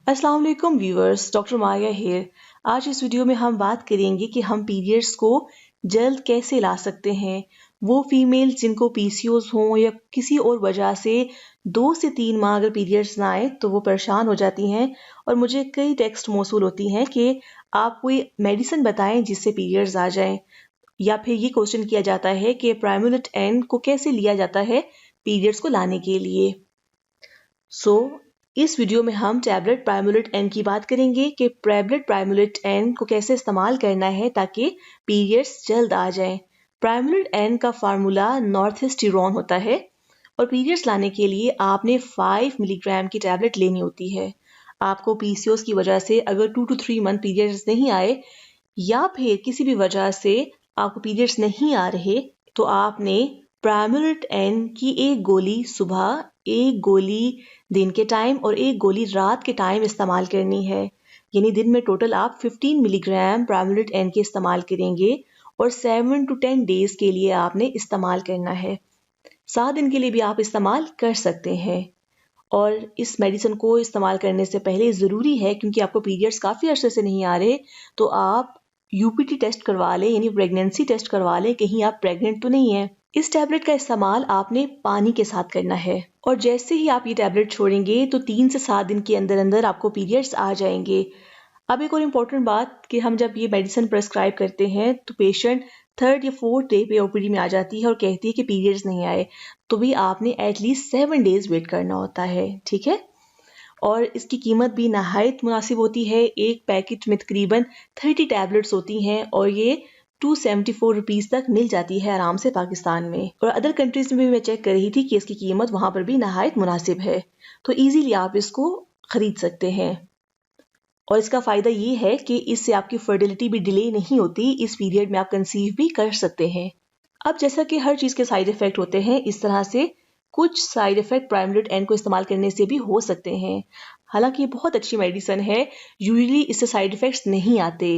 अस्सलाम वालेकुम viewers, doctor माया hair. आज इस वीडियो में हम बात करेंगे कि हम पीरियड्स को जल्द कैसे ला सकते हैं। वो फीमेल्स जिनको पीसीओएस हों या किसी और वजह से 2 से 3 माह अगर पीरियड्स ना आए तो वो परेशान हो जाती हैं और मुझे कई टेक्स्ट मौसूल होती हैं कि आप कोई मेडिसिन बताएं जिससे पीरियड्स आ जाएं, या फिर ये क्वेश्चन किया जाता है कि प्राइमुलेट एन को कैसे लिया जाता है पीरियड्स को लाने के लिए। इस वीडियो में हम टैबलेट प्राइमुलेट एन की बात करेंगे कि टैबलेट प्राइमुलेट एन को कैसे इस्तेमाल करना है ताकि पीरियड्स जल्द आ जाएं। प्राइमुलेट एन का फार्मूला नॉर्थेस्टिरोन होता है और पीरियड्स लाने के लिए आपने 5 मिलीग्राम की टैबलेट लेनी होती है। आपको पीसीओएस की वजह से अगर 2 to 3 मंथ पीरियड्स नहीं आए या फिर किसी भी वजह से आपको पीरियड्स नहीं आ रहे तो आपने प्राइमुलेट एन की एक गोली सुबह, एक गोली दिन के टाइम और एक गोली रात के टाइम इस्तेमाल करनी है। यानी दिन में टोटल आप 15 मिलीग्राम प्राइमुलेट एन के इस्तेमाल करेंगे और 7 to 10 डेज के लिए आपने इस्तेमाल करना है। 7 दिन के लिए भी आप इस्तेमाल कर सकते हैं। और इस मेडिसिन को इस्तेमाल करने से पहले ज़रूरी है, क्योंकि आपको पीरियड्स काफ़ी अर्से से नहीं आ रहे, तो आप यूपीटी टेस्ट करवा लें, यानी प्रेगनेंसी टेस्ट करवा लें, कहीं आप प्रेग्नेंट तो नहीं है। इस टैबलेट का इस्तेमाल आपने पानी के साथ करना है और जैसे ही आप ये टैबलेट छोड़ेंगे तो 3 से 7 दिन के अंदर अंदर आपको पीरियड्स आ जाएंगे। अब एक और इम्पोर्टेंट बात कि हम जब ये मेडिसिन प्रेस्क्राइब करते हैं तो पेशेंट 3rd या 4th डे पे ओपीडी में आ जाती है और कहती है कि पीरियड्स नहीं आए, तो भी आपने एटलीस्ट 7 डेज वेट करना होता है, ठीक है। और इसकी कीमत भी नहायत मुनासिब होती है। एक पैकेट में तकरीबन 30 टैबलेट्स होती हैं और ये 274 रुपीज़ तक मिल जाती है आराम से पाकिस्तान में। और अदर कंट्रीज में भी मैं चेक कर रही थी कि इसकी कीमत वहाँ पर भी नहायत मुनासिब है, तो ईजीली आप इसको ख़रीद सकते हैं। और इसका फ़ायदा ये है कि इससे आपकी फर्टिलिटी भी डिले नहीं होती, इस पीरियड में आप कंसीव भी कर सकते हैं। अब जैसा कि हर चीज़ के साइड इफ़ेक्ट होते हैं, इस तरह से कुछ साइड इफ़ेक्ट प्राइमुलेट एन को इस्तेमाल करने से भी हो सकते हैं। हालांकि ये बहुत अच्छी मेडिसिन है, यूजुअली इससे साइड इफ़ेक्ट्स नहीं आते,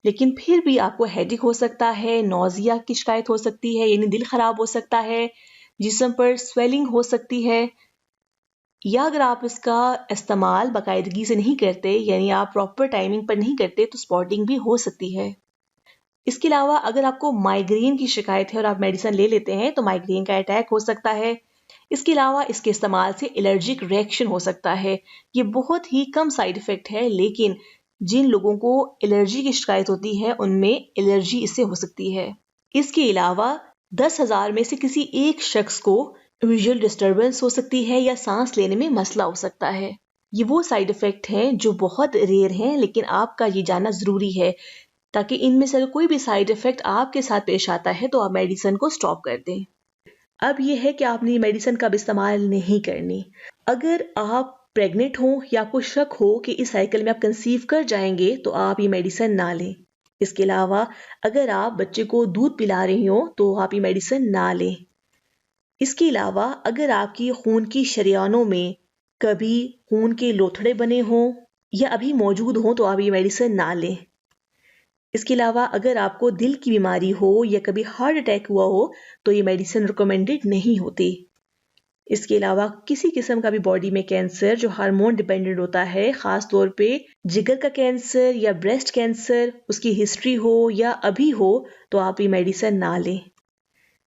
लेकिन फिर भी आपको हेडेक हो सकता है, नौजिया की शिकायत हो सकती है, यानी दिल ख़राब हो सकता है, जिस्म पर स्वेलिंग हो सकती है, या अगर आप इसका इस्तेमाल बाकायदगी से नहीं करते, यानी आप प्रॉपर टाइमिंग पर नहीं करते, तो स्पॉटिंग भी हो सकती है। इसके अलावा अगर आपको माइग्रेन की शिकायत है और आप मेडिसिन ले लेते हैं तो माइग्रेन का अटैक हो सकता है। इसके अलावा इसके इस्तेमाल से एलर्जिक रिएक्शन हो सकता है। ये बहुत ही कम साइड इफ़ेक्ट है, लेकिन जिन लोगों को एलर्जी की शिकायत होती है उनमें एलर्जी इससे हो सकती है। इसके अलावा 10,000 में से किसी एक शख्स को विजुअल डिस्टर्बेंस हो सकती है या सांस लेने में मसला हो सकता है। ये वो साइड इफ़ेक्ट हैं जो बहुत रेयर हैं, लेकिन आपका ये जानना ज़रूरी है ताकि इनमें से कोई भी साइड इफ़ेक्ट आपके साथ पेश आता है तो आप मेडिसिन को स्टॉप कर दें। अब ये है कि आपने ये मेडिसिन कब इस्तेमाल नहीं करनी। अगर आप प्रेग्नेंट हो या आपको शक हो कि इस साइकिल में आप कंसीव कर जाएंगे तो आप ये मेडिसिन ना लें। इसके अलावा अगर आप बच्चे को दूध पिला रही हो तो आप ये मेडिसिन ना लें। इसके अलावा अगर आपकी खून की शरियानों में कभी खून के लोथड़े बने हों या अभी मौजूद हों तो आप ये मेडिसिन ना लें। इसके अलावा अगर आपको दिल की बीमारी हो या कभी हार्ट अटैक हुआ हो तो ये मेडिसिन रिकमेंडेड नहीं होती। इसके अलावा किसी किस्म का भी बॉडी में कैंसर जो हार्मोन डिपेंडेंट होता है, ख़ास तौर पे जिगर का कैंसर या ब्रेस्ट कैंसर, उसकी हिस्ट्री हो या अभी हो तो आप ये मेडिसिन ना लें।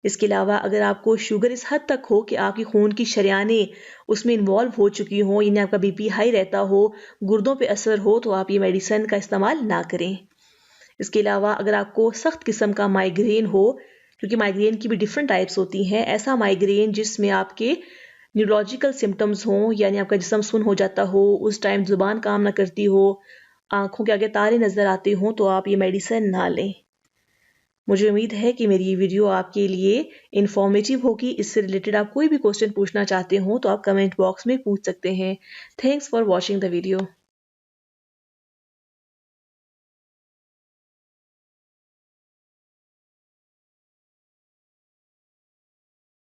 इसके अलावा अगर आपको शुगर इस हद तक हो कि आपकी खून की शरियानें उसमें इन्वॉल्व हो चुकी हों, यानी आपका बीपी हाई रहता हो, गुर्दों पे असर हो, तो आप ये मेडिसिन का इस्तेमाल ना करें। इसके अलावा अगर आपको सख्त किस्म का माइग्रेन हो, क्योंकि माइग्रेन की भी डिफरेंट टाइप्स होती हैं, ऐसा माइग्रेन जिसमें आपके न्यूरोलॉजिकल सिम्टम्स हों, यानी आपका जिस्म सुन हो जाता हो, उस टाइम ज़ुबान काम ना करती हो, आंखों के आगे तारे नज़र आते हों, तो आप ये मेडिसिन ना लें। मुझे उम्मीद है कि मेरी ये वीडियो आपके लिए इन्फॉर्मेटिव होगी। इससे रिलेटेड आप कोई भी क्वेश्चन पूछना चाहते हो तो आप कमेंट बॉक्स में पूछ सकते हैं। Thanks for watching the video.